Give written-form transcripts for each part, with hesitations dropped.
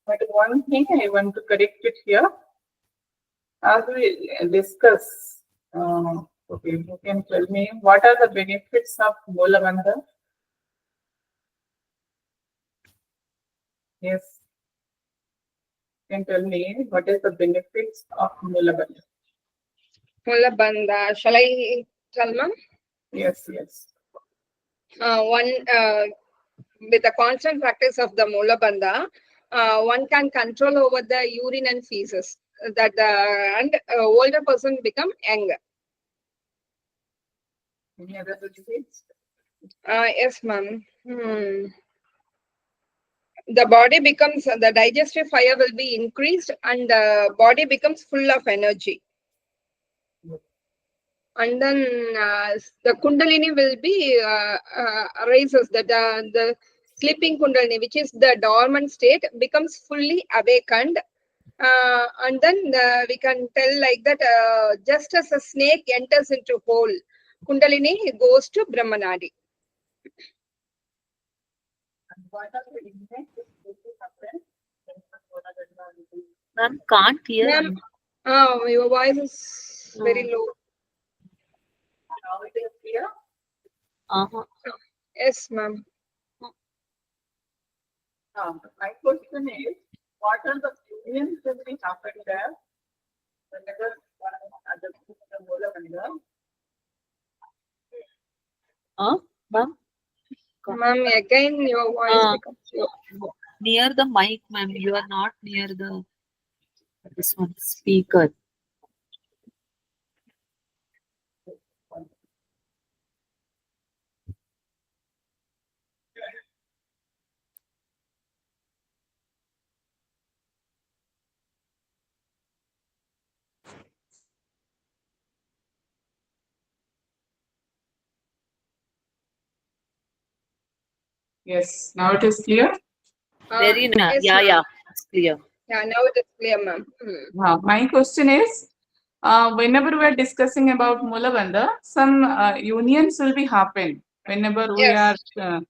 But one thing I want to correct it here. As we discuss, okay, you can tell me what are the benefits of Mula Bandha? Yes. You can tell me what is the benefits of Mula Bandha? Mula Bandha. Shall I tell, ma'am? Yes, yes. One with the constant practice of the Mula Bandha, one can control over the urine and feces. That and older person become young. Any other benefits? Yes, ma'am. The body becomes, the digestive fire will be increased and the body becomes full of energy. And then the Kundalini will be rises, the sleeping Kundalini, which is the dormant state, becomes fully awakened. And then we can tell like that, just as a snake enters into hole, Kundalini goes to Brahmanadi. What are the impacts this happen? Ma'am, can't hear. Ma'am, your voice is very low. Now it is clear? Yes, ma'am. My question is, what are the unions that will happen there whenever one other the Mula Bandha? Ma'am? Ma'am, again your voice becomes low. Near the mic, ma'am. You are not near the this one speaker. Yes, now it is clear. Very nice. yes, Yeah, ma'am. yeah, it's clear. Yeah, now it is clear, ma'am. My question is, whenever we are discussing about Mula Bandha, some unions will be happen whenever we are Yes.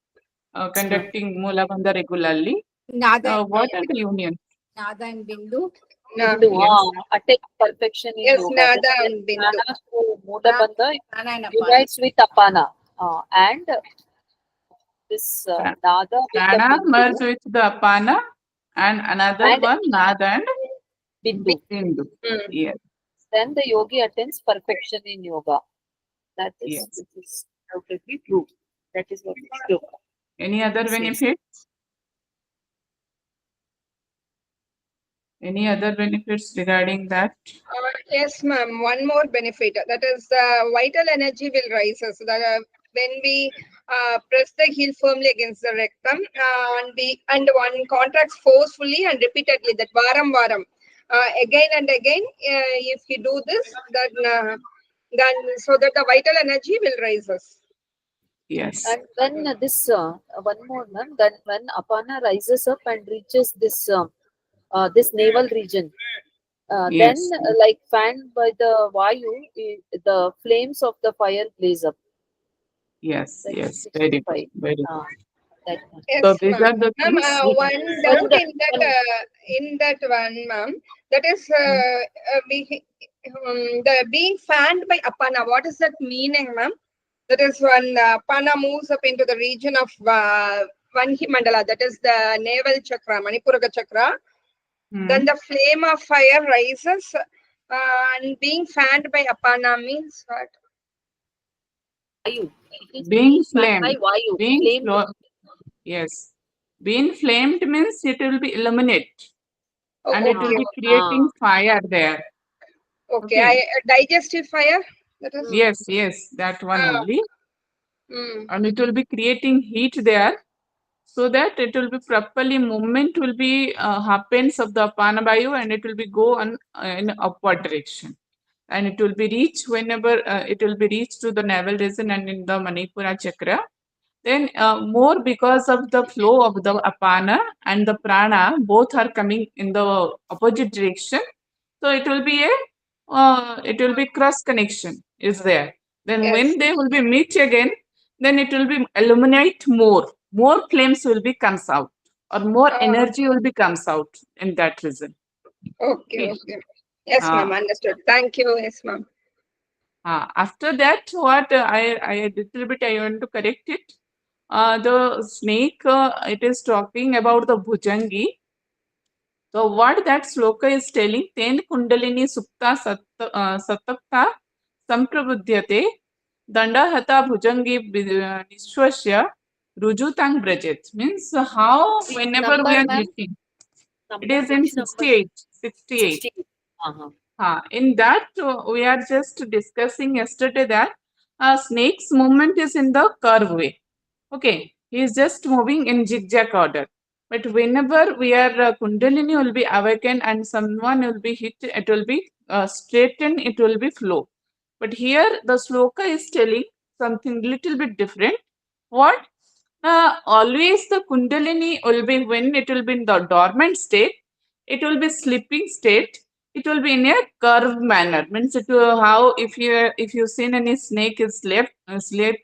conducting Mula Bandha regularly. Nada, What are the unions? Nada and Bindu. Bindu, attain perfection in Yes, yoga. Nada Then and Bindu. Prana to Mula Bandha Prana and Apana. unites with Apana. And this Nada with the Prana merge Bindu with the Apana and another and one Nada and Bindu. Bindu. Yes. Then the yogi attains perfection in yoga. That is, Yes. this is totally true. That is what is true. Any other benefits? Any other benefits regarding that? Yes, ma'am. One more benefit, that is vital energy will rise. So that when we press the heel firmly against the rectum and one contracts forcefully and repeatedly, that varam again and again, if you do this, then so that the vital energy will rise us. Yes. And when this one more, ma'am, then when Apana rises up and reaches this this navel region, then like fanned by the Vayu, the flames of the fire blaze up. Yes, That yes, is very 65. good, very good. Yes, So these ma'am. are the Ma'am, things. one doubt in that one, ma'am. That is the being fanned by Apana. What is that meaning, ma'am? That is when Apana moves up into the region of Vanhi Mandala. That is the navel chakra, Manipuraka chakra. Then the flame of fire rises, and being fanned by Apana means what? Vayu. It is Being fanned by flamed. Vayu. Being Flamed. yes. Being flamed means it will be illuminate. Oh, And it will be creating fire there. Okay. Digestive fire? That is? Yes, yes, that one only. And it will be creating heat there, so that it will be properly movement will be happens of the Apana Vayu, and it will be go on in upward direction. And it will be reached whenever it will be reached to the navel region and in the Manipura chakra. Then more because of the flow of the Apana and the Prana, both are coming in the opposite direction. So it will be cross connection is there. Then when they will be meet again, then it will be illuminate more. More flames will be comes out. or more energy will be comes out in that region. Okay, okay. Yes, ma'am. Understood. Thank you. Yes, ma'am. After that, what I little bit I want to correct it. The snake, it is talking about the Bhujangi. So what that sloka is telling, ten kundalini supta satakta samprabudhyate dandahata bhujangi nishwasya rujutang brajet. Means how whenever we are hitting, it is in 68. 68. In that, we are just discussing yesterday that snake's movement is in the curve way. Okay, he is just moving in zigzag order. But whenever we are Kundalini will be awakened and someone will be hit, it will be straightened, it will be flow. But here the sloka is telling something little bit different. What? Always the Kundalini will be when it will be in the dormant state, it will be sleeping state. It will be in a curved manner. Means it will, how if you seen any snake is slept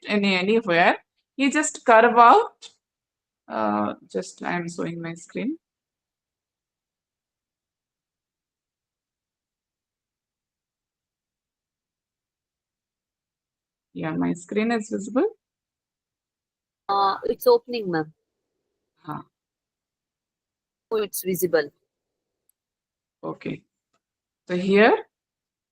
anywhere, you just curve out. Just I am showing my screen. Yeah, my screen is visible. It's opening, ma'am. Oh, it's visible. Okay. So here,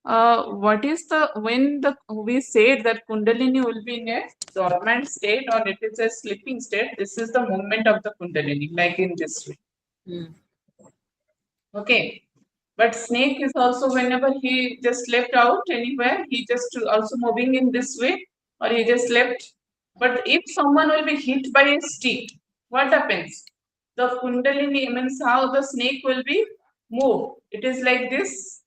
what is the when we say that Kundalini will be in a dormant state or it is a sleeping state? This is the movement of the Kundalini, like in this way. Okay. But snake is also whenever he just slept out anywhere, he just also moving in this way, or he just slept. But if someone will be hit by a stick, what happens? The Kundalini means how the snake will be moved. It is like this.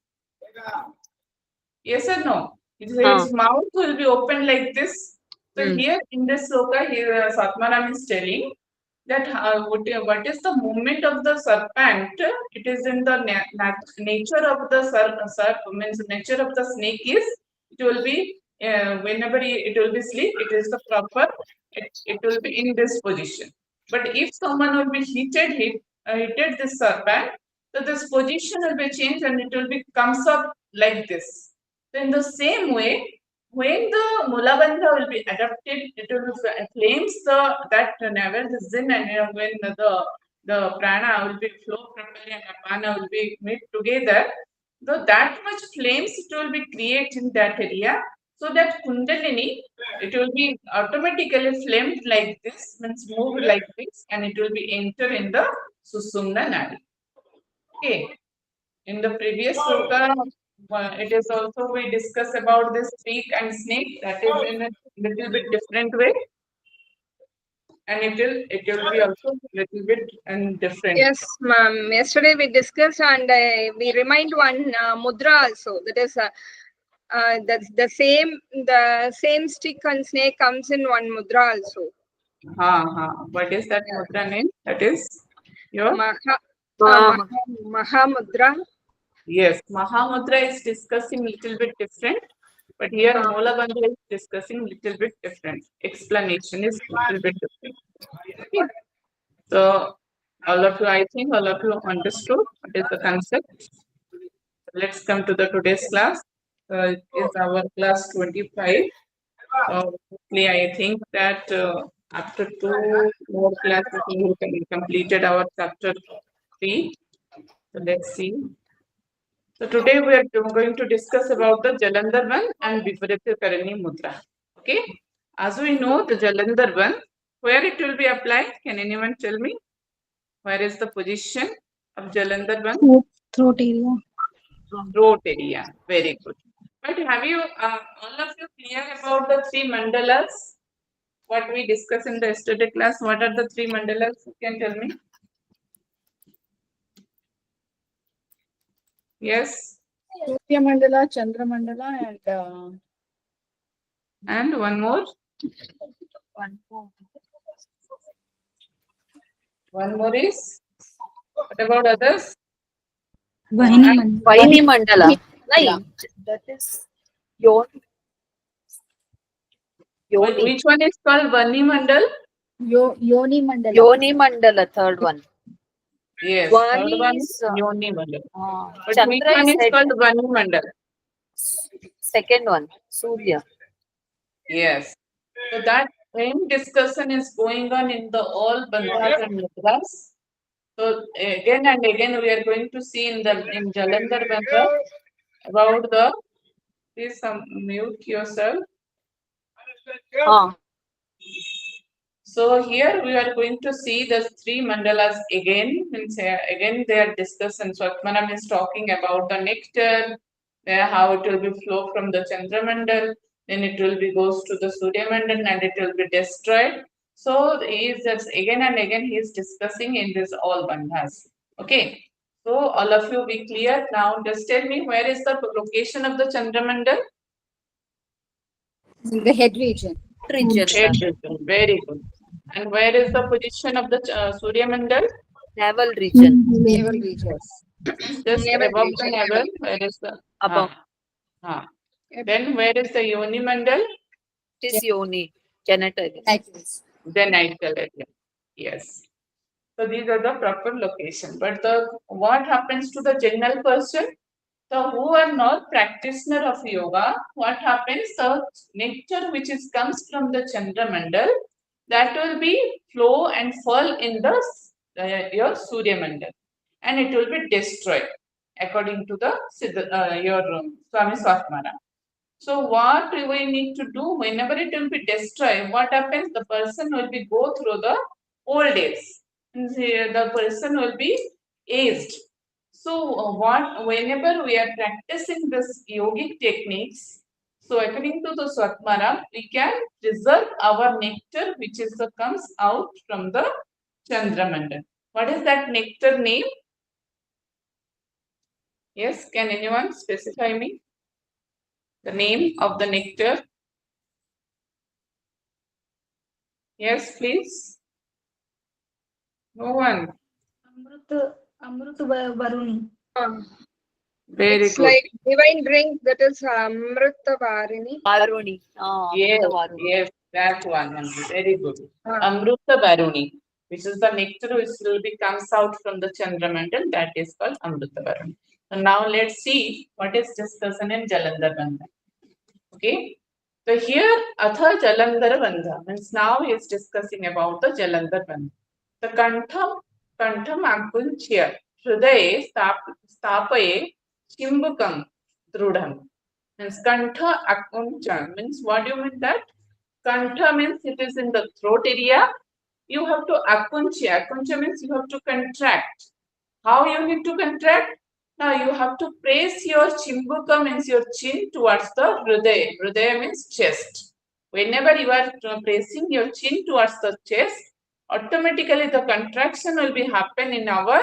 Yes or no? Its mouth will be open like this. So here in this sloka, here Satmaram is telling that what is the movement of the serpent? It is in the nature of the serp means nature of the snake is it will be whenever it will be sleep, it is the proper it will be in this position. But if someone will be hitted this serpent, so this position will be changed and it will be comes up like this. So in the same way, when the Mulabandha will be adapted, it will flames that never the zin and when the prana will be flow properly and apana will be made together, so that much flames it will be created in that area. So that Kundalini, it will be automatically flamed like this, means moved like this, and it will be enter in the Susumna Nadi. Okay. In the previous sloka, it is also we discuss about this streak and snake. That is in a little bit different way, and it will be also little bit and different. Yes, ma'am. Yesterday we discussed and we remind one mudra also. That is that's the same stick and snake comes in one mudra also. What is that mudra name? That is your Mahamudra. Yes, Mahamudra is discussing little bit different, but here Mulabandha is discussing little bit different. Explanation is little bit different. Okay. So all of you, I think all of you understood what is the concept. Let's come to the today's class. It is our class 25. Hopefully, I think that after 2 more classes, we will completed our chapter 3. So let's see. So today we are going to discuss about the Jalandhar and Viparita Karani Mudra. Okay. As we know, the Jalandhar, where it will be applied? Can anyone tell me? Where is the position of Jalandhar? Throat area. Throat area. Very good. But have you, all of you clear about the 3 mandalas? What we discussed in the yesterday class? What are the 3 mandalas? You can tell me. Yes. Surya Mandala, Chandra Mandala, and one more. One more is. What about others? Vaini Mandala. That is Yoni. Which one is called Vani Mandal? Yoni Mandala. Yoni Mandala, third one. Yes, Swani third one is is Yoni Mandal. But which Chandra one is is head. called Vani Mandal? Second one, Surya. Yes. So that same discussion is going on in the all bandhas and mudras. So again and again we are going to see in Jalandhar Bandha about the, please mute yourself. So here we are going to see the three mandalas again. Means again their discussion. Swatmanam is talking about the nectar, how it will be flow from the Chandra Mandal, then it will be goes to the Surya Mandal and it will be destroyed. So he is just again and again he is discussing in this all bandhas. Okay. So all of you be clear now. Just tell me where is the location of the Chandra Mandal? The head region. Region. Head region. Very good. And where is the position of the Surya Mandal? Naval region. Naval region. Just Naval above the region, navel. Where is the Above. Then where is the Yoni Mandal? It is Yoni. Genitals. Nitrous. The nital area. Yes. So these are the proper location. But what happens to the general person? So who are not practitioner of yoga, what happens? The nectar which comes from the Chandra Mandal, that will be flow and fall in the your Surya Mandal, and it will be destroyed according to the your Swami Swatmana. So what we need to do whenever it will be destroyed, what happens? The person will be go through the old days. The person will be aged. So whenever we are practicing this yogic techniques, so according to the Swatmara, we can preserve our nectar which comes out from the Chandramandal. What is that nectar name? Yes, can anyone specify me the name of the nectar? Yes, please. No one. Amrut Varuni. Very It's good. like divine drink, that is Amrita Varini. Varuni. Yes, Amrita Varuni. yes, that one. Very good. Ah. Amrita Varuni, which is the nectar which will be comes out from the Chandramandal, that is called Amrita Varuni. So now let's see what is discussed in Jalandhar Bandha. Okay. So here Atha Jalandhar Bandha means now he is discussing about the Jalandhar Bandha. The Kantham Akunchya Hridaye Stapaye Chimbukam Drudham. Means Kantha Akuncha means what do you mean that? Kantha means it is in the throat area. You have to Akuncha. Akuncha means you have to contract. How you need to contract? Now you have to press your chimbuka means your chin towards the hridaya. Hridaya means chest. Whenever you are pressing your chin towards the chest, automatically the contraction will be happen in our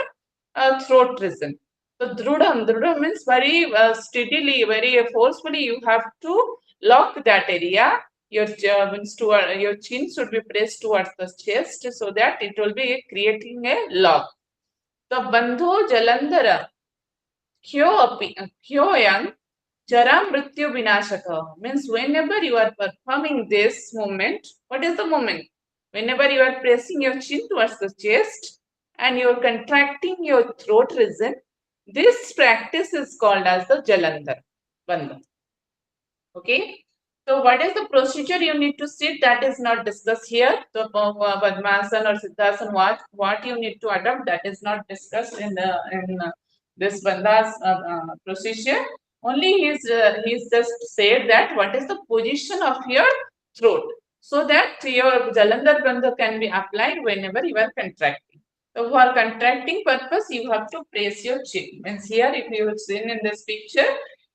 throat region. So drudham means very steadily, very forcefully you have to lock that area. Your your chin should be pressed towards the chest so that it will be creating a lock. The bandho jalandhara kyoyam jara mrityu vinashaka means whenever you are performing this movement, what is the movement? Whenever you are pressing your chin towards the chest and you are contracting your throat region, this practice is called as the Jalandhar Bandha. Okay. So what is the procedure you need to sit? That is not discussed here. So Padmasana or Siddhasana, what you need to adopt, that is not discussed in this Bandha's procedure. Only he's just said that what is the position of your throat, so that your Jalandhar Bandha can be applied whenever you are contracting. So for contracting purpose, you have to press your chin. Means here, if you have seen in this picture,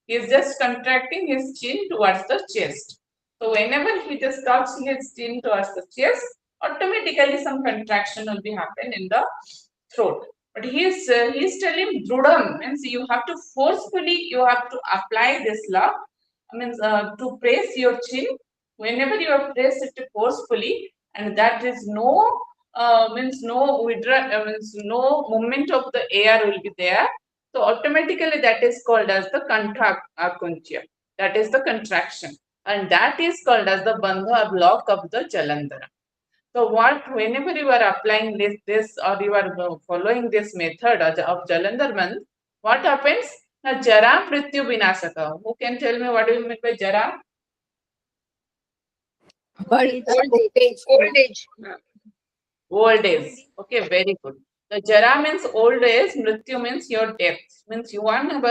he is just contracting his chin towards the chest. So whenever he just talks his chin towards the chest, automatically some contraction will be happen in the throat. But he is telling drudam means you have to forcefully you have to apply this law. Means to press your chin. Whenever you have pressed it forcefully, and that is no means no withdraw means no movement of the air will be there. So automatically that is called as the akunchya. That is the contraction. And that is called as the bandha block of the Jalandhara. So whenever you are applying this or you are following this method of Jalandhar Bandh, what happens? Jara Mrityu Vinasaka. Who can tell me what do you mean by Jara? Old age. Old age. Old age. Okay, very good. The Jara means old age, Mrityu means your death. Means one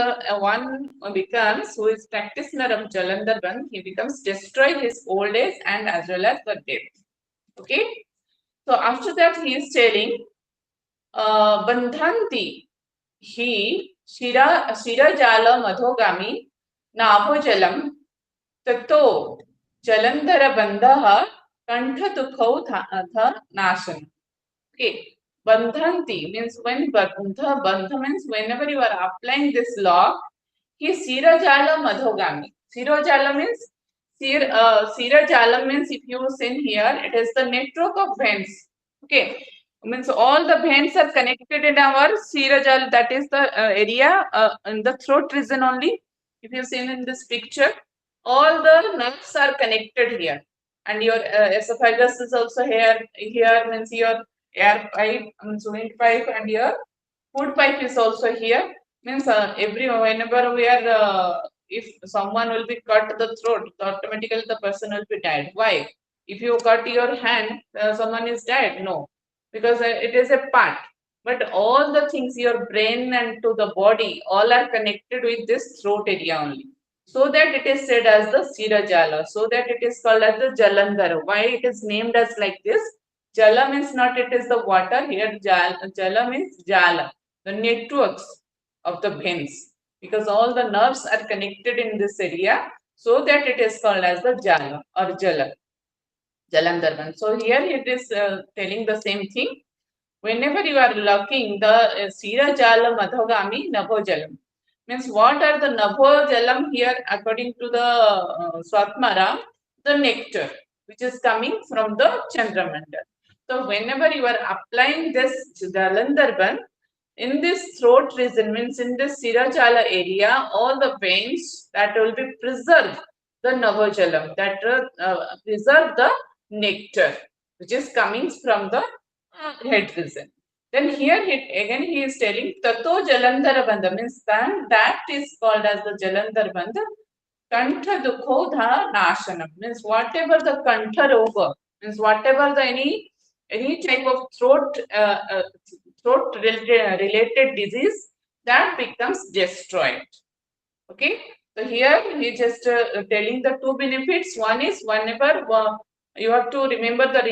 becomes, who is practitioner of Jalandhar Bandh, he becomes destroy his old age and as well as the death. Okay. So after that he is telling, Bandhanti, he Shirajala Madhogami Nabhojalam Tato Jalandhara Bandha Kantha Dukhau Tha Nashan. Okay. Bandhanti means when Bandha means whenever you are applying this law, he Sirajala Madhogami. Sirajala means Sirajala means if you seen here, it is the network of veins. Okay. Means all the veins are connected in our Sirajal, that is the area in the throat region only. If you seen in this picture, all the nerves are connected here. And your esophagus is also here. Here means your air pipe, wind pipe, and your food pipe is also here. Means whenever we are, if someone will be cut the throat, automatically the person will be dead. Why? If you cut your hand, someone is dead. No, because it is a part. But all the things, your brain and to the body, all are connected with this throat area only. So that it is said as the Sirajala. So that it is called as the Jalandhar. Why it is named as like this? Jala means not it is the water. Here Jala means Jala, the networks of the veins. Because all the nerves are connected in this area. So that it is called as the Jala or Jala. Jalandhar Bandh. So here it is telling the same thing. Whenever you are looking the Sirajala Madhogami Nabhojalam. Means what are the Nabhojalam here according to the Swatmara? The nectar which is coming from the Chandramandal. So whenever you are applying this Jalandhar Bandh, in this throat region, means in this Sirajala area, all the veins that will be preserved the Nabhojalam, that preserve the nectar which is coming from the head region. Then here he is telling Tato Jalandhara Bandha, means that is called as the Jalandhar Bandha. Kantha Dukhodha Nashanam, means whatever the Kantha Roga, means whatever the any type of throat related disease, that becomes destroyed. Okay. So here he just telling the two benefits. One is whenever you have to remember the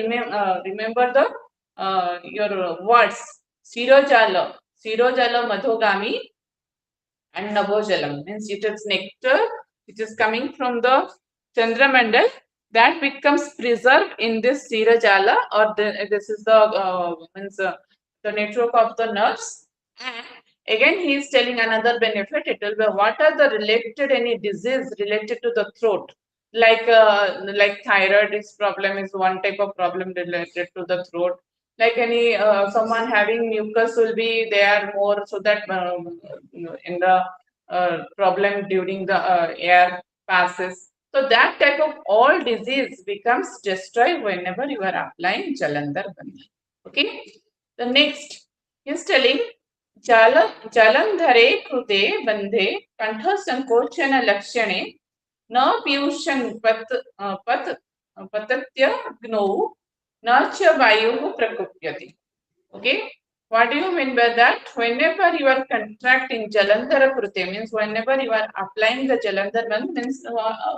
your words Sirojala Madhogami and Nabhojalam, means it is nectar which is coming from the Chandramandal that becomes preserved in this Sirajala, or this is the means the network of the nerves. And again he is telling another benefit. It will be what are the related any disease related to the throat, like thyroid problem is one type of problem related to the throat. Like any someone having mucus will be there more, so that in the problem during the air passes. So that type of all disease becomes destroyed whenever you are applying Jalandhar Bandha. Okay. The next is telling Jalandhare Krute Bandhe Kantha Sankochana Lakshane Na Piyushan Patatya Gno Na Cha Vayu Prakupyati. Okay. What do you mean by that? Whenever you are contracting Jalandhara Krute, means whenever you are applying the Jalandhar Bandh, means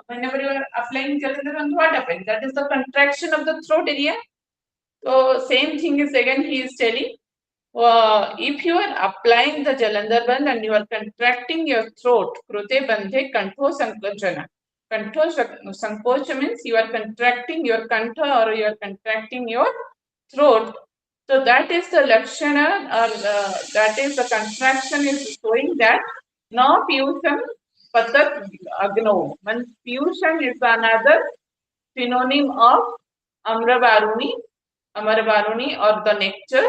whenever you are applying Jalandhar Bandh, what happens? That is the contraction of the throat area. So same thing is again he is telling, if you are applying the Jalandhar Bandh and you are contracting your throat, Krute Bandhe Kantho Sankochana. Kantho Sankocha means you are contracting your kantha or you are contracting your throat. So that is the Lakshana, or that is the contraction is showing that no Piyushan Patat Agno. When Piyushan is another synonym of Amravaruni or the nectar.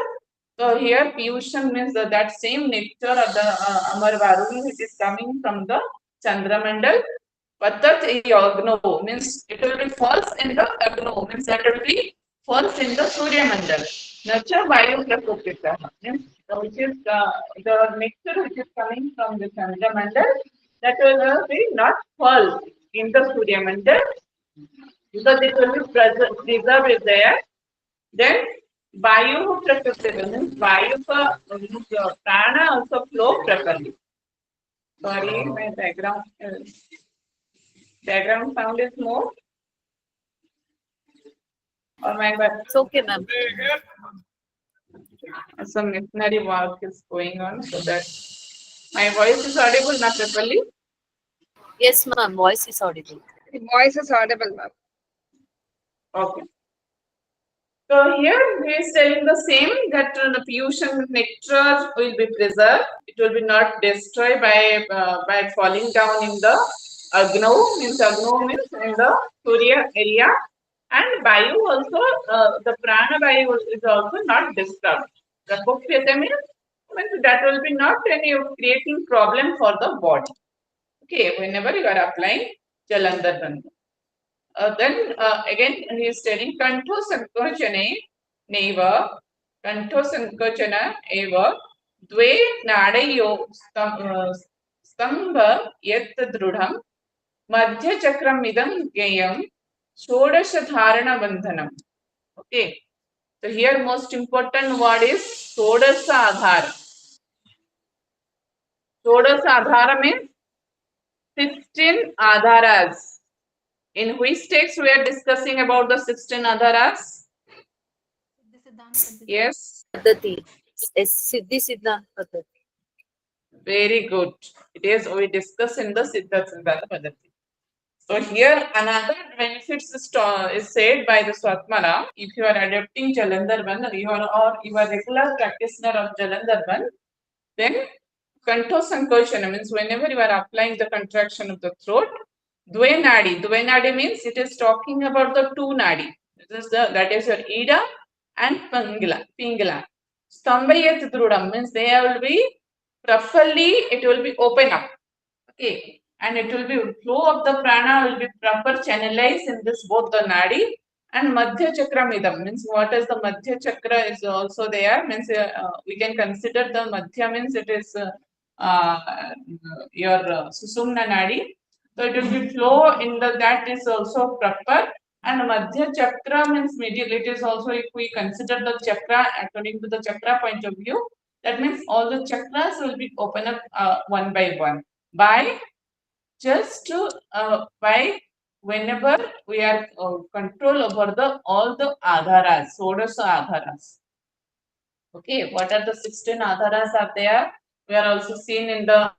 So here Piyushan means that same nectar or the Amravaruni which is coming from the Chandramandal. Patat Agno means it will be false in the Agno, means that it will be falls in the Surya Mandal. Nacha Vayu Prakupita, which is the mixture which is coming from the Chandra Mandal, that will be not fall in the Surya Mandal because it will be preserved is there. Then Vayu Prakupita means Vayu ka prana also flow properly. Sorry, my background sound is more. Or my It's okay, ma'am. some missionary work is going on, so that my voice is audible not properly. Yes, ma'am. Voice is audible. The voice is audible, ma'am. Okay. So here he is telling the same that the pollution nectar will be preserved. It will be not destroyed by falling down in the Agno means in the Surya area, and Vayu also the prana Vayu is also not disturbed. Prakopyate means that will be not any creating problem for the body. Okay, whenever you are applying Jalandhar Bandha. Then again he is telling Kanto Sankochane Neva, Kanto Sankochana Eva, Dve Nadayo Stamba Yet Drudham, Madhya Chakram Idam Gayam, Shodasha Dharana Bandhanam. Okay. So here most important word is Shodasa Adhara. Shodasa Adhara means 16 Adharas. In which text we are discussing about the 16 Adharas? Yes. Paddhati. Siddhi Siddhanta Paddhati. Very good. It is we discuss in the Siddha Siddhanta Paddhati. So here another benefits is said by the Swatmara. If you are adopting Jalandhar Bandha or you are regular practitioner of Jalandhar Bandha, then Kanto Sankochana means whenever you are applying the contraction of the throat, Dve Nadi means it is talking about the two Nadi. That is your Ida and Pingala. Stambayat Drudam means they will be properly, it will be open up. Okay. And it will be flow of the prana will be proper channelized in this both the Nadi and Madhya Chakra Midam means what is the Madhya Chakra is also there means we can consider the Madhya means it is your Susumna Nadi. So it will be flow in the that is also proper, and Madhya Chakra means middle. It is also if we consider the chakra according to the chakra point of view, that means all the chakras will be open up one by one by just by whenever we are control over the all the adharas, sodasa adharas. Okay, what are the 16 adharas are there? We are also seen in the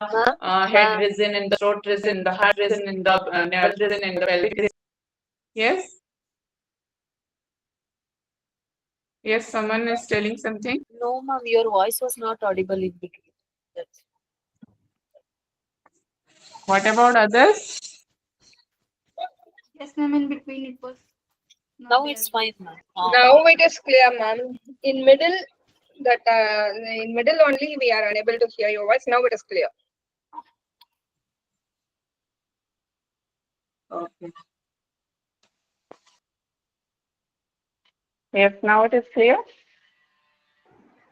head region, in the throat region, the heart region, in the nerve region, in the pelvic region. Yes. Yes, someone is telling something. No, ma'am, your voice was not audible in between. That's... What about others? Yes, ma'am. In between it was. Now it's fine, ma'am. Now it is clear, ma'am. In middle, in middle only we are unable to hear your voice. Now it is clear. Okay. Yes, now it is clear.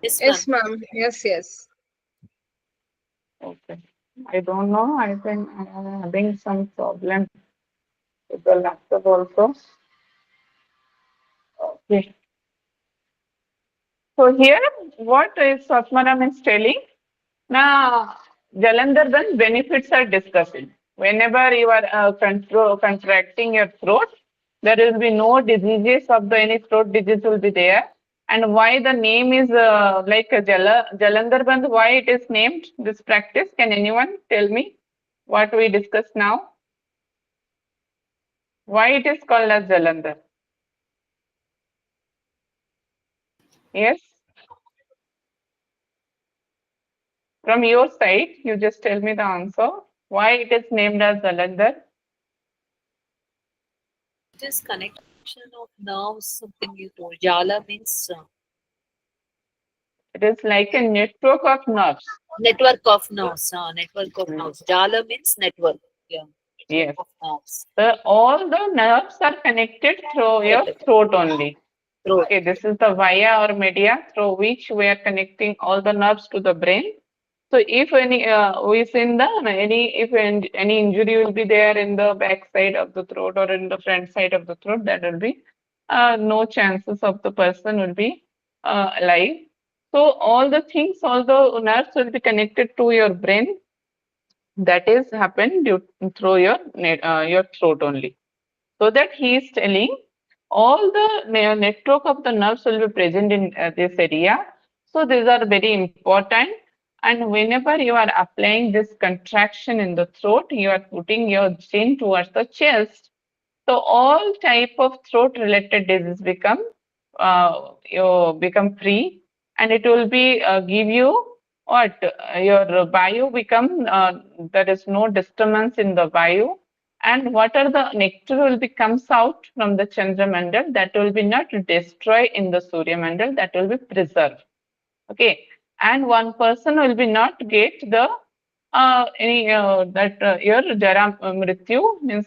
Yes, ma'am. Yes. Okay. I don't know. I think I am having some problem with the laptop also. Okay. So here, what is Swatmaram is telling? Now, Jalandhar Bandha benefits are discussing. Whenever you are contracting your throat, there will be no diseases of the any throat disease will be there. And why the name is like a Jalandhar Bandha, why it is named this practice? Can anyone tell me what we discussed now? Why it is called as Jalandhar? Yes? From your side, you just tell me the answer. Why it is named as Jalandhar? It is connection of nerves, something you told. Jala means It is like a network of nerves. Network of nerves. Network of nerves. Jala means network. Yeah. Yes. Of nerves. All the nerves are connected through your throat only. Throat. Okay, this is the via or media through which we are connecting all the nerves to the brain. So if any any injury will be there in the back side of the throat or in the front side of the throat, that will be no chances of the person will be alive. So all the nerves will be connected to your brain. That is happened through your throat only. So that he is telling all the network of the nerves will be present in this area. So these are very important. And whenever you are applying this contraction in the throat, you are putting your chin towards the chest. So all type of throat related disease you become free, and it will be give you what your bio become there is no disturbance in the bio, and what are the nectar will be comes out from the Chandra Mandal, that will be not destroyed in the Surya Mandal, that will be preserved. Okay, and one person will be not get the your Jara Mrityu, means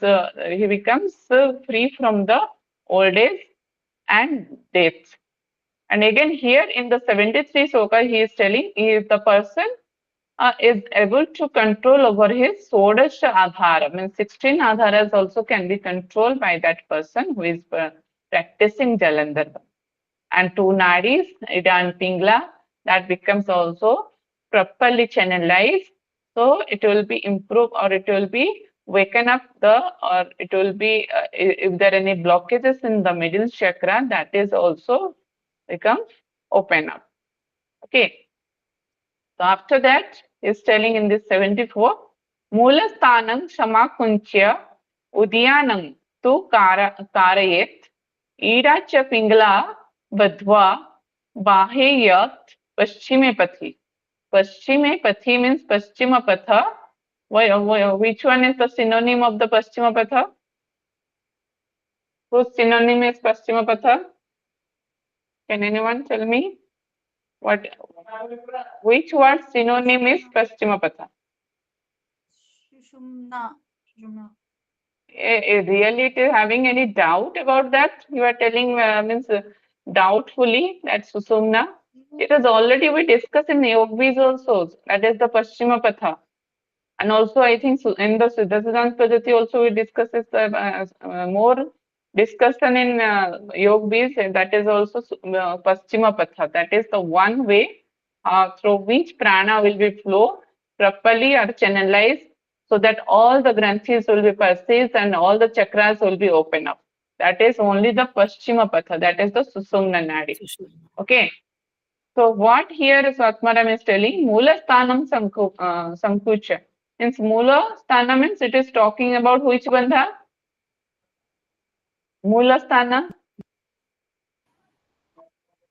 he becomes free from the old age and death. And again here in the 73 Soka, he is telling the person is able to control over his Sodash Adhara, means 16 Adharas also can be controlled by that person who is practicing Jalandhar. And 2 nadis, Ida and Pingla, that becomes also properly channelized. So it will be improved, or it will be waken up or it will be, if there are any blockages in the middle chakra, that is also become open up. Okay. So after that, he's telling in this 74, Mula Sthanam Shama Kunchya Udyanam Tu Karayet Ida Cha Pingla Badhva Baheyat Paschime Pathi. Paschime Pathi means Paschima Patha. Which one is the synonym of the Paschima Patha? Whose synonym is Paschima Patha? Can anyone tell me? Which word synonym is Paschima Patha? Sushumna. Really, it is having any doubt about that? You are telling means doubtfully that Susumna. It is already we discussed in Yogvis also. That is the Paschima Patha. And also, I think in the Siddhasiddhanta Pradhati also we discuss this, more discussion in Yogvis. That is also Paschima Patha. That is the one way through which prana will be flow properly or channelized, so that all the granthis will be perceived and all the chakras will be open up. That is only the Paschima Patha. That is the Susumna Nadi. Okay. So what here is Atmaram is telling, Mula Sthanam Sankucha. Means Mula Sthana means it is talking about which bandha? Mula Sthana?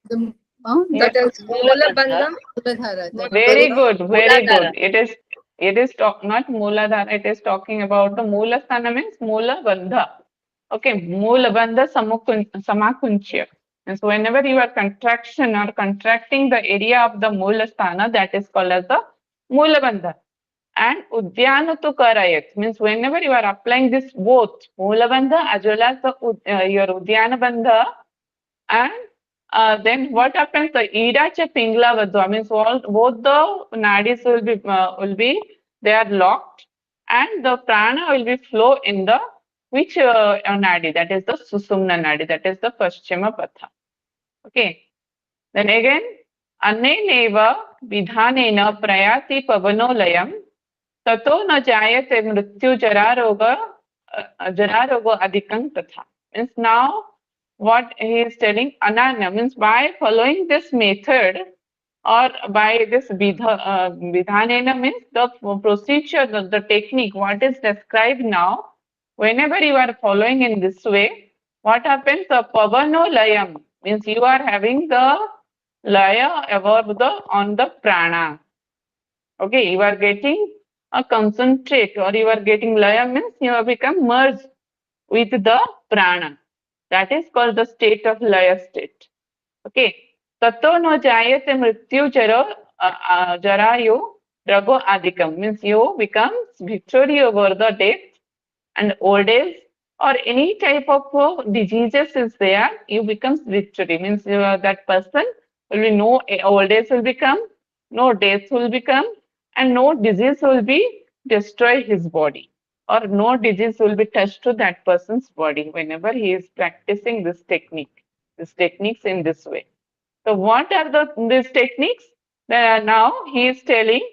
That is Mula Bandha. Very good, very good. It is not Mooladhara, it is talking about the Mula Sthana means Mula Bandha. Okay, Mula Bandha Samakunchya. And so whenever you are contraction or contracting the area of the Mula Sthana, that is called as the Mula Bandha. And Udyanatu Karayat means whenever you are applying this both Mula Bandha as well as your Udyana Bandha, and then what happens? The Ida Cha Pingla Vadhva means both the nadis will be they are locked, and the prana will be flow in the which nadi, that is the Susumna Nadi, that is the Paschima Patha. Okay. Then again, Anneneva Vidhanena Prayati Pavanolayam Tato na jayate mrityu jararoga adhikam tatha. Means now what he is telling, Ananya means by following this method or by this vidhanena means the procedure, the technique, what is described now, whenever you are following in this way, what happens? The pavano layam means you are having the laya above on the prana. Okay, you are getting a concentrate, or you are getting laya means you have become merged with the prana. That is called the state of laya state. Okay, Tato no jayate mrityujaro jarayu rago adikam. Means you becomes victory over the death and old age or any type of diseases is there, you becomes victory. Means that person will be no old age will become, no death will become, and no disease will be destroy his body, or no disease will be touched to that person's body whenever he is practicing this technique, these techniques in this way. So what are these techniques? Now he is telling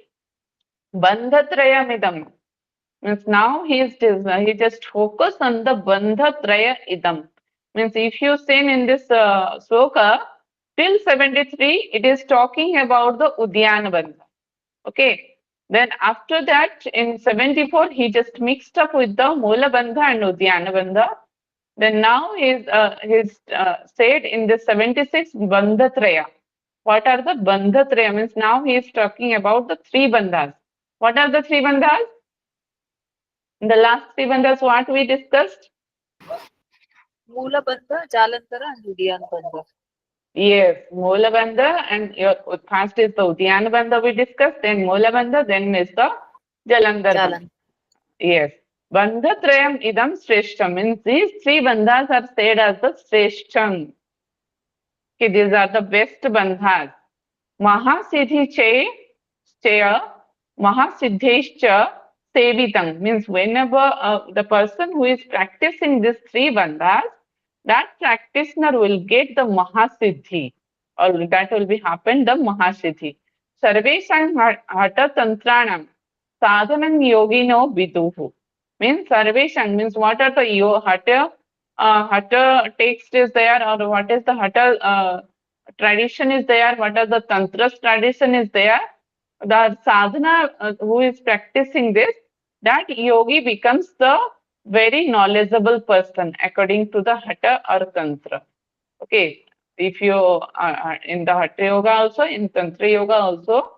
bandhatrayamidam. Means now he just focus on the bandhatraya idam. Means if you seen in this sloka till 73, it is talking about the Udyana Bandha. Okay. Then after that in 74, he just mixed up with the Mula Bandha and Udyana Bandha. Then now he's said in the 76 Bandhatraya. What are the Bandhatraya? Means now he is talking about the three bandhas. What are the three bandhas? In the last three bandhas, what we discussed? Moola Bandha, Jalantara, and Udyana Bandha. Yes, Moola Bandha and your first is the Udyana Bandha we discussed, then Moola Bandha, then is the Jalandhar Bandha. Yes. Bandha Trayam Idam Shreshtam means these three bandhas are said as the Shreshtam. Okay, these are the best bandhas. Mahasiddhi Chaya, Mahasiddhescha Sevitam means whenever the person who is practicing these three bandhas, that practitioner will get the Mahasiddhi, or that will be happen the Mahasiddhi. Sarvesham Hata Tantranam Sadhanam Yogino Viduhu means Sarvesham means what are the Hatha text is there, or what is the Hatha tradition is there, what are the tantras tradition is there, the sadhana who is practicing this, that yogi becomes the very knowledgeable person according to the hatha or tantra. Okay, if you in the hatha yoga also, in tantra yoga also,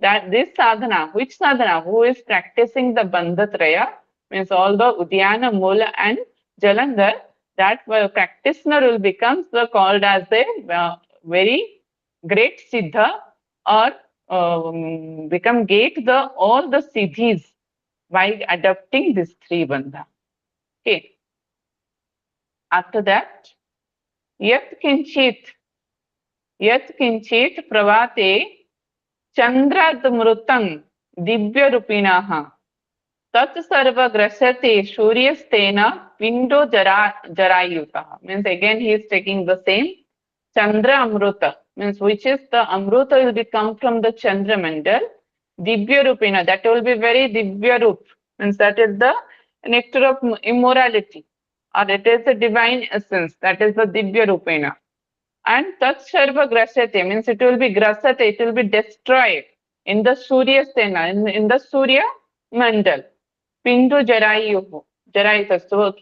that this sadhana, which sadhana, who is practicing the bandhatraya, means all the Udyana, Mula and Jalandhar, that practitioner will become called as a very great siddha, or become get the all the siddhis by adopting these three bandha. Okay. After that, yat kinchit pravate chandrad mrutam divya rupinaha tat sarva grasate suryastena pindo jarayuta. Means again he is taking the same Chandra Amruta means which is the Amruta will be come from the Chandra Mandal. Divya Rupina, that will be very Divya Rup, means that is the nectar of immorality, or it is a divine essence, that is the Divya Rupina. And Tat Sarva Grasate means it will be Grasate, it will be destroyed in the Surya Stena, in the Surya Mandal. Pindu Jarayuhu, Jarayuta. So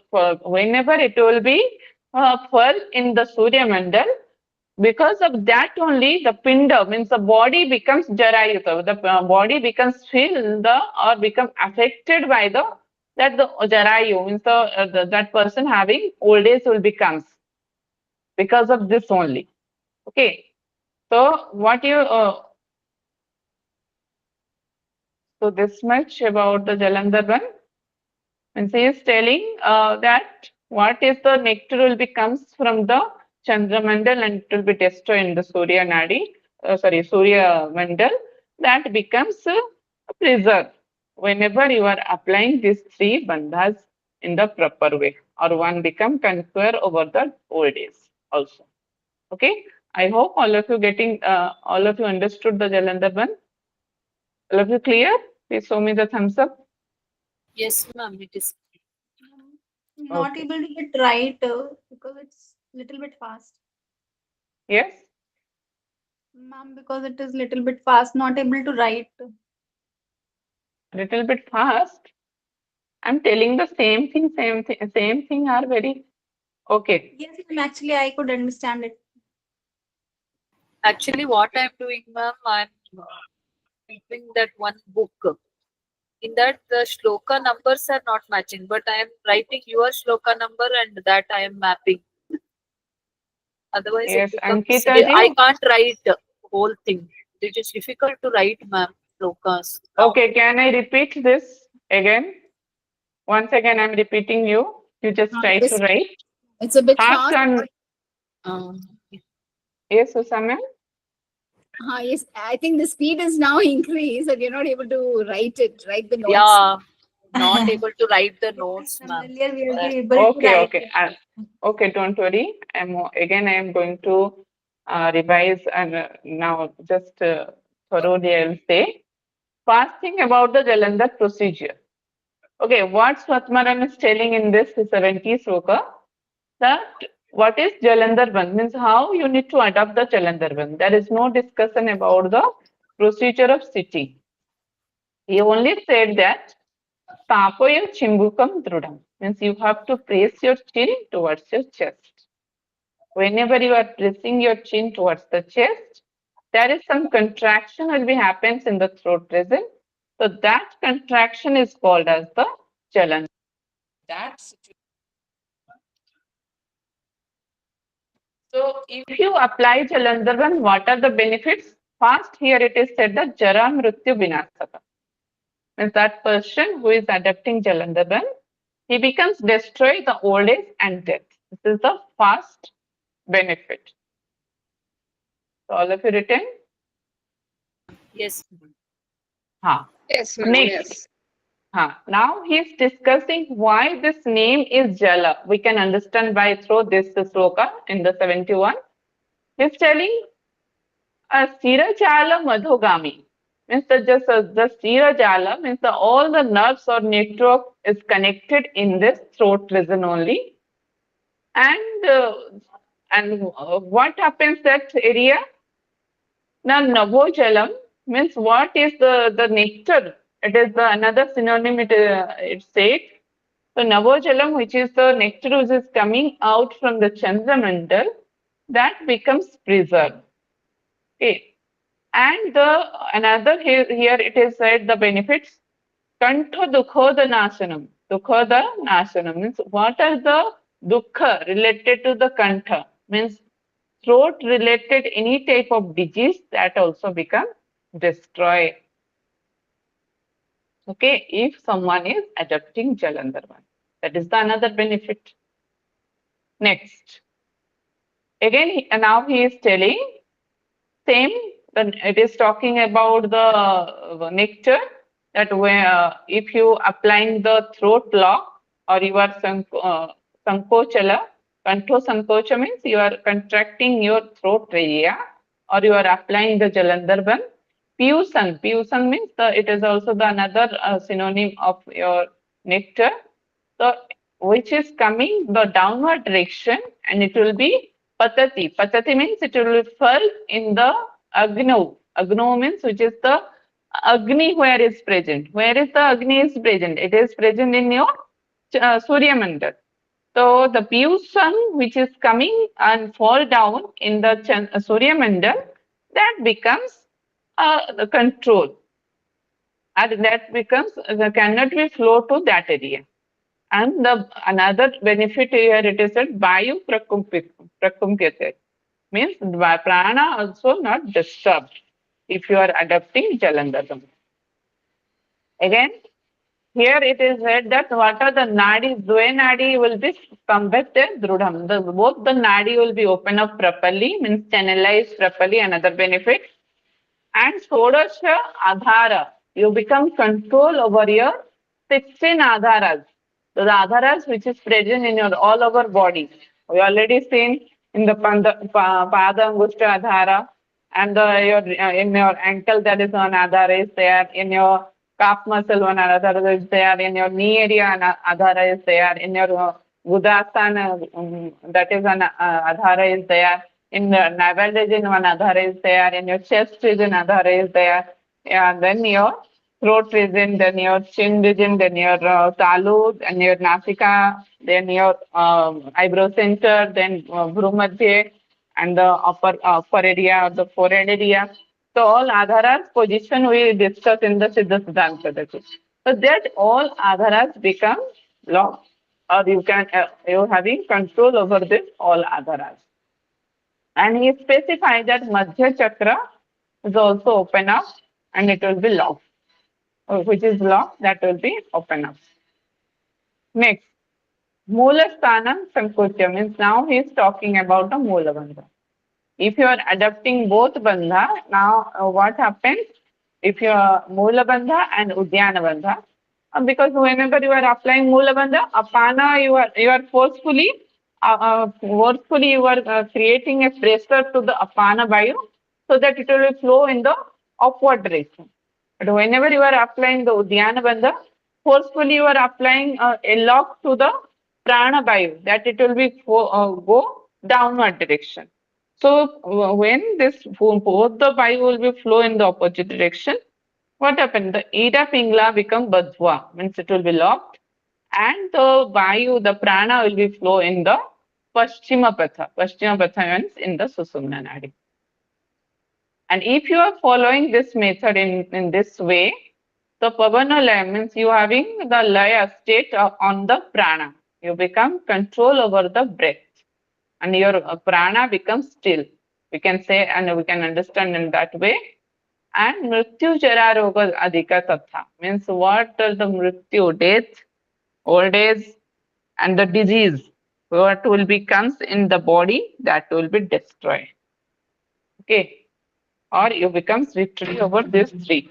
whenever it will be fall in the Surya Mandal, because of that only the pinda means the body becomes jarayuta, the body becomes filled or become affected by the jarayu means that person having old age will becomes because of this only. Okay, so what you so this much about the Jalandhar one. And he is telling that what is the nectar will be comes from the Chandramandal and it will be destroyed in the Surya Nadi, Surya Mandal, that becomes preserved whenever you are applying these three bandhas in the proper way, or one become conquer over the old days also. Okay, I hope all of you all of you understood the Jalandhar one. All of you clear? Please show me the thumbs up. Yes, ma'am, it is. Not Okay. able to get right because it's little bit fast. Yes. Ma'am, because it is little bit fast, not able to write. Little bit fast. I'm telling the same thing are very okay. Yes, ma'am, actually I could understand it. Actually, what I'm doing, ma'am, I'm keeping that one book. In that, the shloka numbers are not matching, but I am writing your shloka number and that I am mapping. Otherwise, Yes, it becomes. Ankita ji. I can't write whole thing. It is difficult to write, ma'am. Slokas. Okay, can I repeat this again? Once again, I'm repeating you. You just try to write. It's a bit Fast fast. and yes, Susama. Yes, I think the speed is now increased and you're not able to write the notes. Yeah, not able to write the notes, ma'am. Earlier we will be able to Okay, write okay. it. Okay, don't worry. I am going to revise and now just thoroughly I'll say. First thing about the Jalandhar procedure. Okay, what Swatmaran is telling in this 70 sloka that what is Jalandhar Bandh means how you need to adopt the Jalandhar Bandh. There is no discussion about the procedure of sitting. He only said that Tapoya Chimbukam Drudam means you have to press your chin towards your chest. Whenever you are pressing your chin towards the chest, there is some contraction will be happens in the throat region. So that contraction is called as the Jalandhar. So if you apply Jalandhar Bandh, what are the benefits? First, here it is said that Jara Mrityu Vinasaka. Means that person who is adopting Jalandhar Bandh, he becomes destroy the old age and death. This is the first benefit. So all of you written? Yes. Yes, ma'am. Next. Yes. Now he is discussing why this name is Jala. We can understand by through this sloka in the 71. He is telling Sirajala Madhogami means the Sirajala means all the nerves or network is connected in this throat region only. And what happens that area? Now Navojalam means what is the nectar? It is the another synonym it said. So Navojalam, which is the nectar which is coming out from the Chandramandal, that becomes preserved. Okay. And the another here it is said the benefits. Kantha dukhoda nasanam. Dukhoda nasanam means what are the dukha related to the kantha? Means throat related any type of disease that also become destroyed. Okay, if someone is adopting Jalandhar Bandh. That is the another benefit. Next. Again, now he is telling same, it is talking about the nectar that where if you applying the throat lock or you are sankochala, kantho sankocha means you are contracting your throat area or you are applying the Jalandhar Bandh. Piyusan means it is also the another synonym of your nectar. So which is coming the downward direction and it will be patati. Patati means it will fall in the agno. Agno means which is the agni where is present. Where is the agni is present? It is present in your Surya Mandal. So the Piyusan which is coming and fall down in the Surya Mandal, that becomes the control. And that becomes cannot be flow to that area. And the another benefit here it is that Vayu prakumpyate means prana also not disturbed if you are adopting Jalandhar Bandh. Again, here it is said that what are the nadis, Dve nadi will be convected drudham. Both the nadi will be open up properly, means channelized properly, another benefit. And Shodasha Adhara, you become control over your 16 Adharas. So the Adharas which is present in your all over body. We already seen in the Pada Angushta Adhara and in your ankle that is one Adhara is there, in your calf muscle one Adhara is there, in your knee area an Adhara is there, in your Gudasana that is an Adhara is there. In the navel region, one Adhara is there. In your chest region, Adhara is there. And then your throat region, then your chin region, then your talu, then your nasika, then your eyebrow center, then bhrumadhya, and the upper area of the forehead area. So all Adharas position we discuss in the Siddha Siddhanta Padathi. So that all Adharas become law, or you can you're having control over this all Adharas. And he specified that Madhya Chakra is also open up and it will be locked. Which is locked, that will be open up. Next, Mula Sthanam Sankocha means now he is talking about the Mula Bandha. If you are adapting both bandha, now what happens? If you are Mula Bandha and Udyana Bandha, because whenever you are applying Mula Bandha, Apana, you are forcefully you are creating a pressure to the Apana Vayu so that it will flow in the upward direction. But whenever you are applying the Udyana Bandha, forcefully you are applying a lock to the Prana Vayu that it will be go downward direction. So when this both the Vayu will be flow in the opposite direction, what happened? The Ida Pingla become Badhwa, means it will be locked, and the Vayu, the Prana will be flow in the Paschima Patha. Paschima Patha means in the Susumna Nadi. And if you are following this method in this way, the Pavana Laya means you having the Laya state on the Prana. You become control over the breath and your Prana becomes still. We can say and we can understand in that way. And Mrityu Jara Roga Adhika Tatha means what are the Mrityu, death, old age and the disease, what will be comes in the body, that will be destroyed. Okay. Or you becomes victory over these three.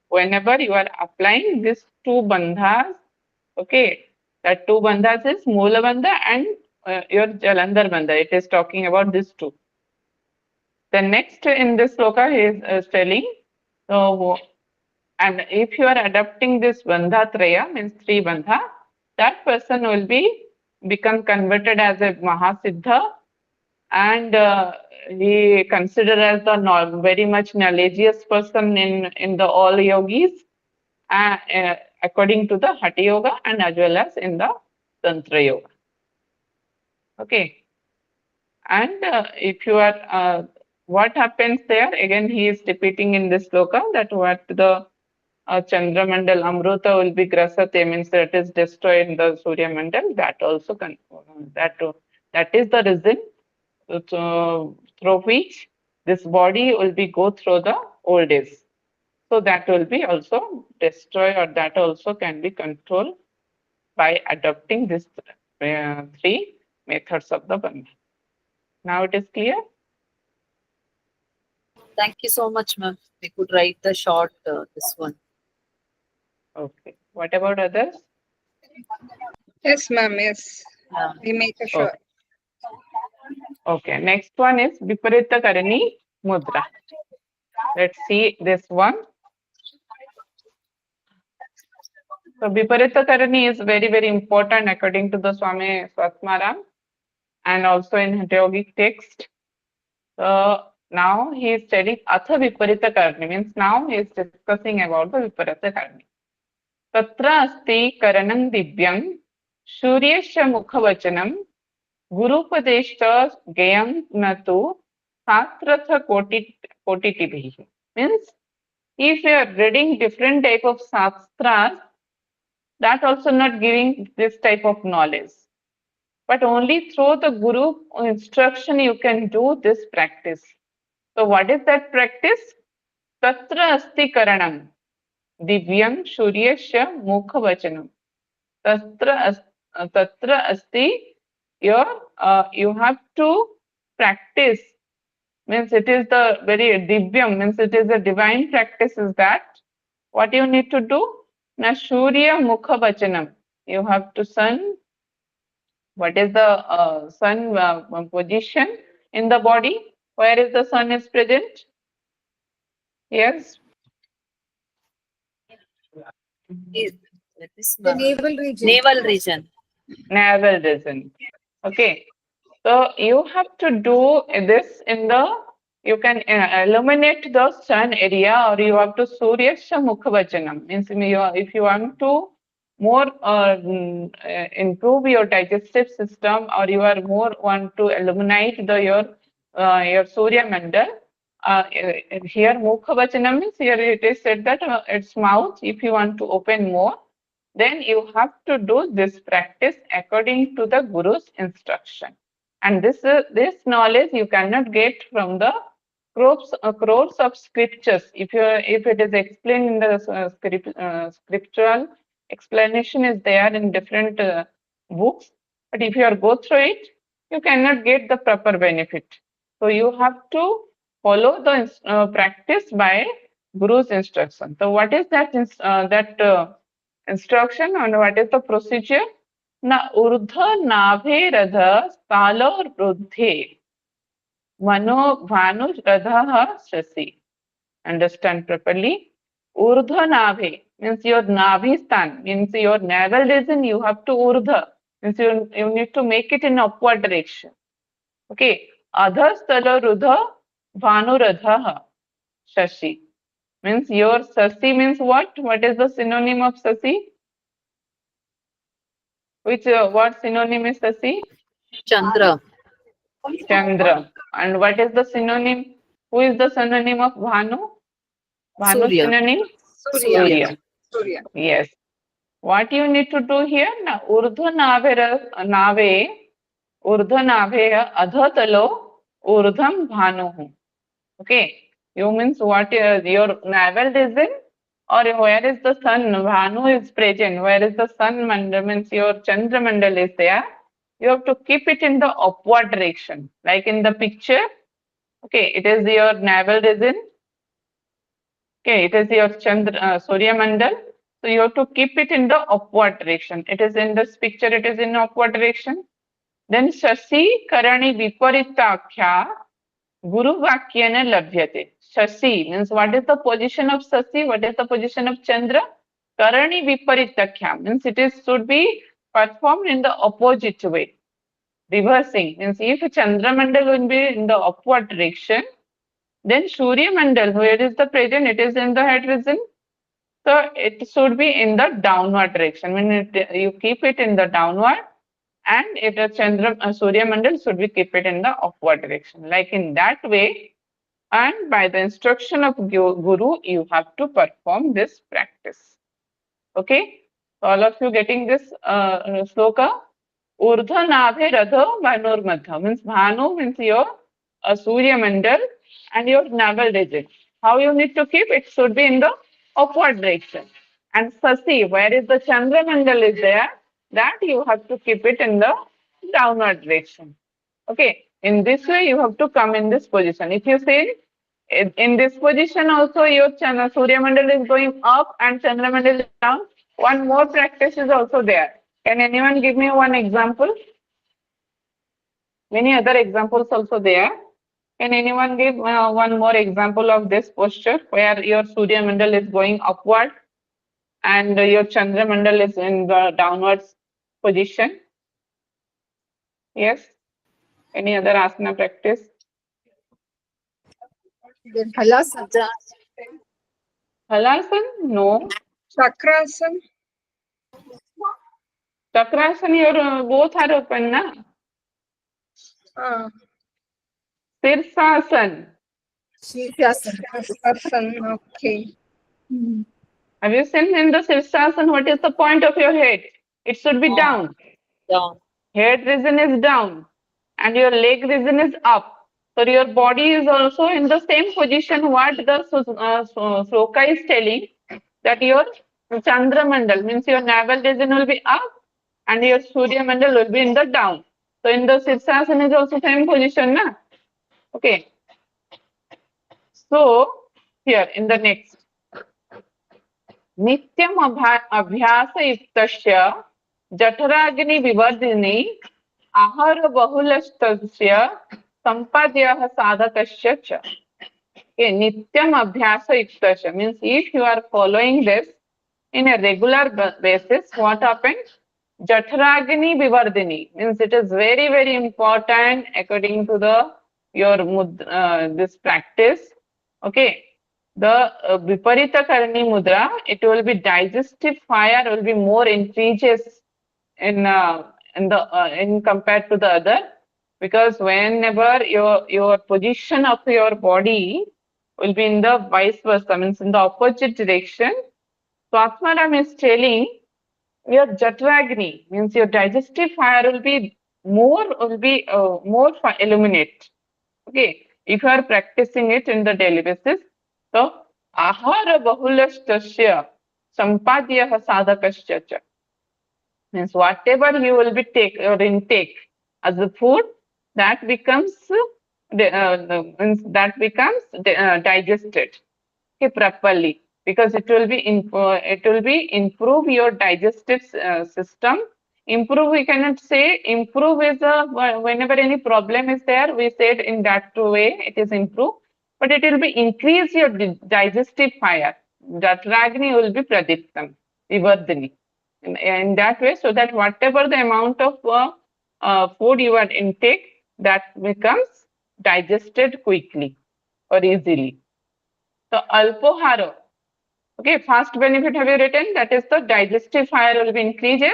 Whenever you are applying these two bandhas, okay, that two bandhas is Mula Bandha and your Jalandhar Bandha. It is talking about these two. The next in this sloka he is telling, so, and if you are adopting this bandhatraya, means three bandha, that person will be become converted as a Mahasiddha and he considered as the very much knowledgeous person in the all yogis according to the Hatha Yoga and as well as in the Tantra Yoga. Okay. And if you are, what happens there? Again, he is repeating in this sloka that what the Chandra Mandal Amruta will be grasate, means that is destroyed in the Surya Mandal. That also that is the reason through which this body will be go through the old age. So that will be also destroyed or that also can be controlled by adopting these three methods of the bandha. Now it is clear? Thank you so much, ma'am. We could write the short, this one. Okay. What about others? Yes, ma'am. Yes. Yeah. We make a sure. Okay. Next one is Viparita Karani Mudra. Let's see this one. So Viparita Karani is very, very important according to the Swami Swatmaram and also in yogic text. So now he is studying Atha Viparita Karani, means now he is discussing about the Viparita Karani. Tatra asti karanam divyam Shuryasya mukhavachanam Gurupadeshta gayam natu Satratha kotitibhi. Means if you are reading different type of shastras, that also not giving this type of knowledge. But only through the Guru instruction you can do this practice. So what is that practice? Tatra asti karanam divyam shuryasya mukha vachanam. Tatra asti, you have to practice. Means it is the very divyam, means it is a divine practice is that. What you need to do? Na shurya mukha vachanam. You have to sun. What is the sun position in the body? Where is the sun is present? Yes. The navel region. Navel region. Navel region. Okay. So you have to do this in the, you can illuminate the sun area or you have to Suryasya Mukhavachanam. Means if you want to more improve your digestive system or you are more want to illuminate your Surya Mandal, here Mukhavachanam means here it is said that its mouth, if you want to open more, then you have to do this practice according to the Guru's instruction. And this knowledge you cannot get from the crores of scriptures. If it is explained in the scriptural explanation is there in different books, but if you go through it, you cannot get the proper benefit. So you have to follow the practice by Guru's instruction. So what is that instruction and what is the procedure? Na urdha nabhe radha stalo ruddhe mano bhanu radha shasi. Understand properly? Urdha nabhe means your nabhi stan, means your navel region you have to urdha, means you need to make it in upward direction. Okay. Adha stalo ruddha bhanu radha shasi. Means your shasi means what? What is the synonym of shasi? Which what synonym is shasi? Chandra. Chandra. And what is the synonym? Who is the synonym of Bhanu? Bhanu Surya. synonym? Surya. Surya. Yes. What you need to do here? Na urdhva nave adhatalo urdham bhanuhu. Okay. You means what your navel region or where is the sun? Bhanu is present. Where is the sun mandal? Means your Chandra mandal is there. You have to keep it in the upward direction. Like in the picture. Okay, it is your navel region. Okay, it is your Surya mandal. So you have to keep it in the upward direction. It is in this picture, it is in upward direction. Then Shasi Karani Viparitakya Guru Vakyana Labhyate. Shasi means what is the position of Shasi? What is the position of Chandra? Karani Viparitakya means should be performed in the opposite way. Reversing means if Chandra mandal will be in the upward direction, then Surya mandal, where is the present? It is in the head region. So it should be in the downward direction. When you keep it in the downward, and it Surya mandal should be keep it in the upward direction. Like in that way, and by the instruction of Guru, you have to perform this practice. Okay, so all of you getting this sloka? Urdha nabhe radha bhanur madha means bhanu means your Surya mandal and your navel region. How you need to keep it should be in the upward direction. And Sasi, where is the Chandra mandal is there, that you have to keep it in the downward direction. Okay, in this way you have to come in this position. If you see in this position also your Surya mandal is going up and Chandra mandal is down, one more practice is also there. Can anyone give me one example? Many other examples also there. Can anyone give one more example of this posture where your Surya mandal is going upward and your Chandra mandal is in the downwards position? Yes? Any other asana practice? Halasana. Halasan? No. Chakrasan. Chakrasan, your both are open, na? Sirsasan. Shirsasan. Okay. Have you seen in the Sirsasan, what is the point of your head? It should be down. Down. Head region is down and your leg region is up. So your body is also in the same position what the sloka is telling, that your Chandra mandal means your navel region will be up and your Surya mandal will be in the down. So in the Sirsasana is also same position, na? Okay. So here in the next. Nityam abhyasa yuktasya jataragni vivardini ahara bahulastasya sampadyaha sadhakasya cha. Okay, nityam abhyasa yuktasya means if you are following this in a regular basis, what happens? Jataragni vivardini means it is very, very important according to your this practice. Okay. The Viparita Karani Mudra, it will be digestive fire will be more increases in compared to the other, because whenever your position of your body will be in the vice versa, means in the opposite direction. So Atmaram is telling your Jatragni means your digestive fire will be more will be more illuminate. Okay, if you are practicing it in the daily basis, so ahara bahulastasya sampadya sadhakasya cha. Means whatever you will be take or intake as the food, that becomes means that becomes digested, okay, properly, because it will be improve your digestive system. Improve, we cannot say improve is a, whenever any problem is there, we said in that way it is improve, but it will be increase your digestive fire. That Ragni will be pradiptam, vivardhini. In that way, so that whatever the amount of food you are intake, that becomes digested quickly or easily. So alpoharo. Okay, first benefit have you written? That is the digestive fire will be increases,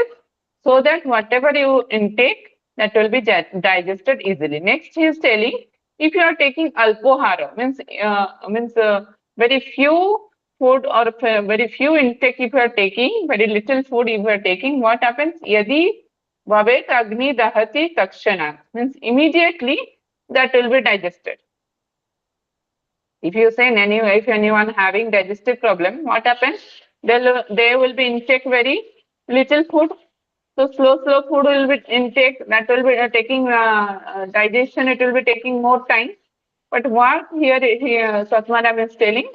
so that whatever you intake, that will be digested easily. Next he is telling, if you are taking alpoharo, means very few food or very few intake if you are taking, very little food if you are taking, what happens? Yadi bhavet agni dahati takshana, means immediately that will be digested. If you say if anyone having digestive problem, what happens? They will be intake very little food. So slow food will be intake. That will be taking digestion. It will be taking more time. But what here Satmaram is telling,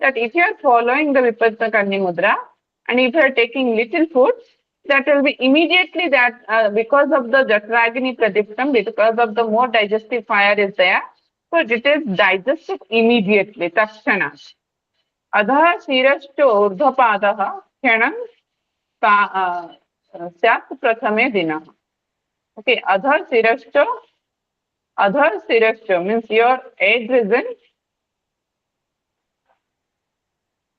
that if you are following the Vipassana Karni Mudra and if you are taking little food, that will be immediately that because of the Jatragini Pradiptam, because of the more digestive fire is there, so it is digested immediately, takshana. Adha shirashcho urdhapadaha kyanam syat prathame dina. Okay, adha shirashcho means your head region,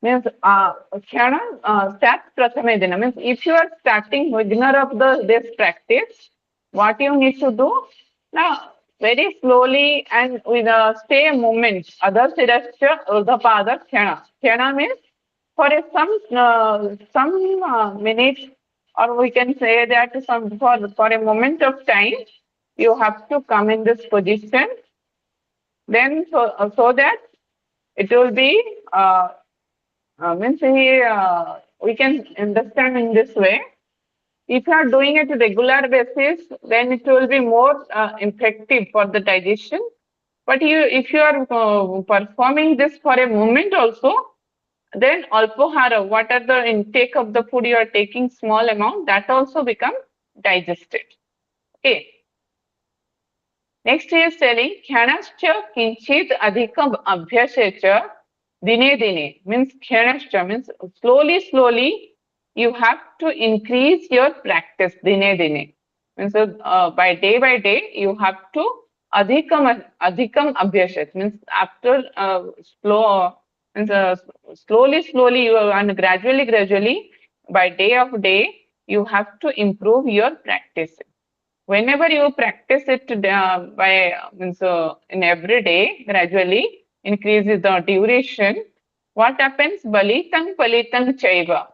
means stat prathame dina, means if you are starting beginner of this practice, what you need to do now, very slowly and with a stay moment. Other sirasya urdhapada khyana. Khyana means for some minutes, or we can say that for a moment of time, you have to come in this position. Then so that it will be means we can understand in this way. If you are doing it regular basis, then it will be more effective for the digestion. But if you are performing this for a moment also, then alpohara, what are the intake of the food you are taking, small amount, that also become digested. Okay. Next he is telling, kyanascha kinchit adhikam abhyasecha dine dine, means kyanascha means slowly you have to increase your practice dine dine. Means by day you have to adhikam abhyasat, means after slowly you are, and gradually by day you have to improve your practice. Whenever you practice it by in every day, gradually increases the duration. What happens? Balitang palitang chaiva.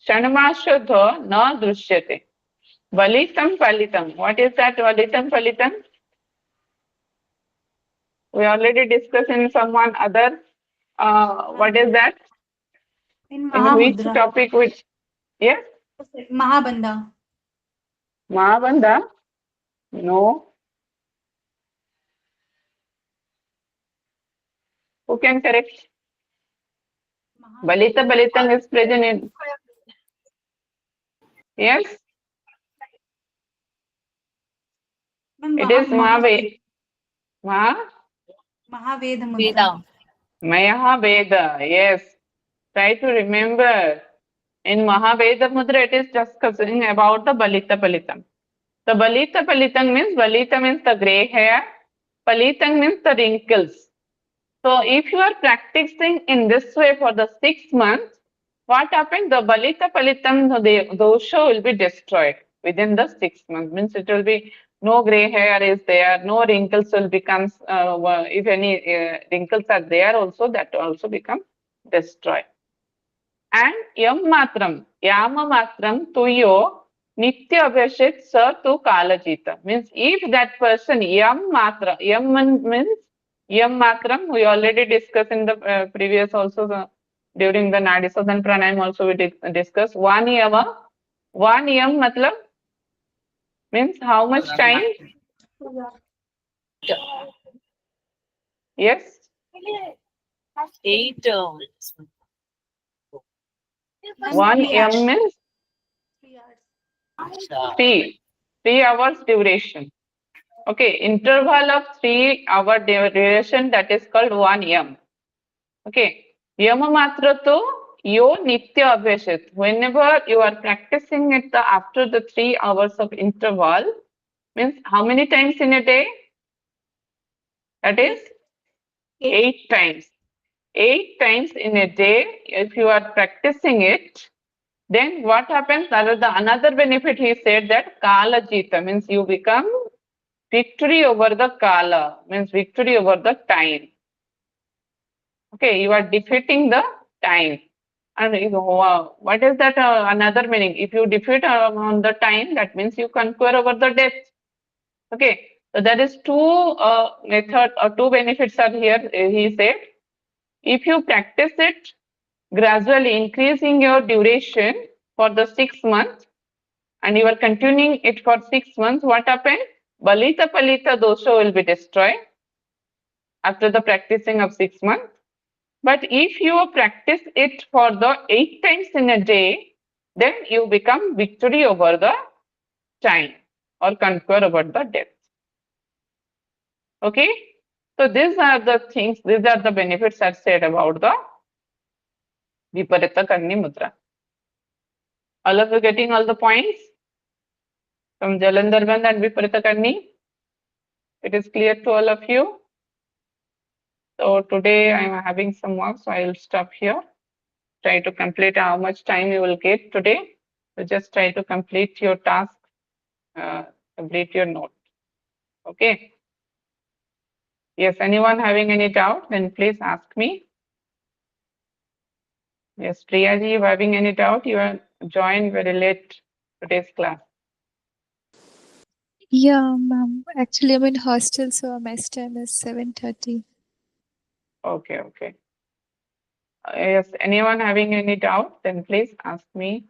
Shanmashodho na drishyate. Balitam palitam. What is that balitam palitam? We already discussed in someone other. What is that? In which Mahamudra. topic? Which? Yes? Mahabandha. Mahabandha? No. Who can correct? Balita Balitang is present in. Yes? It is Mahaveda. Mahaveda Mudra. Veda. Mahaveda. Yes. Try to remember. In Mahaveda Mudra, it is discussing about the Balita Palitam. The Balita Palitam means the grey hair. Palitang means the wrinkles. So if you are practicing in this way for the 6 months, what happens? The Balita Palitam, the dosha will be destroyed within the 6 months. Means it will be no gray hair is there, no wrinkles will become, if any wrinkles are there also, that also become destroyed. And yam matram tuyo Nitya Abhishek Sir to Kalajita. Means if that person Yam Matra, Yam means Yam Matram, we already discussed in the previous also during the Nadi Sadhan Pranayam also we discussed. One Yam matlab means how much time? Yes? 8. 1 Yam means 3 hours duration. Okay, interval of 3 hour duration, that is called 1 Yam. Okay, Yama Matra to yo Nitya Abhishit. Whenever you are practicing it after the 3 hours of interval, means how many times in a day? That is 8 times. 8 times in a day, if you are practicing it, then what happens? Another benefit he said that Kala Jita means you become victory over the Kala, means victory over the time. Okay, you are defeating the time. And what is that another meaning? If you defeat on the time, that means you conquer over the death. Okay, so there is two method or two benefits are here. He said, if you practice it gradually, increasing your duration for the 6 months, and you are continuing it for 6 months, what happened? Balita Palita dosha will be destroyed after the practicing of 6 months. But if you practice it for the 8 times in a day, then you become victory over the time or conquer over the death. Okay, so these are the things, these are the benefits are said about the Viparita Karni Mudra. All of you getting all the points from Jalandhar Bandha and Viparita Karni? It is clear to all of you? So today I am having some work, so I will stop here. Try to complete how much time you will get today. So just try to complete your task, complete your note. Okay. Yes, anyone having any doubt, then please ask me. Yes, Priyaji, you having any doubt? You are joined very late today's class. Yeah, ma'am. Actually, I'm in hostel, so our mess time is 7:30. Okay, okay. Yes, anyone having any doubt, then please ask me.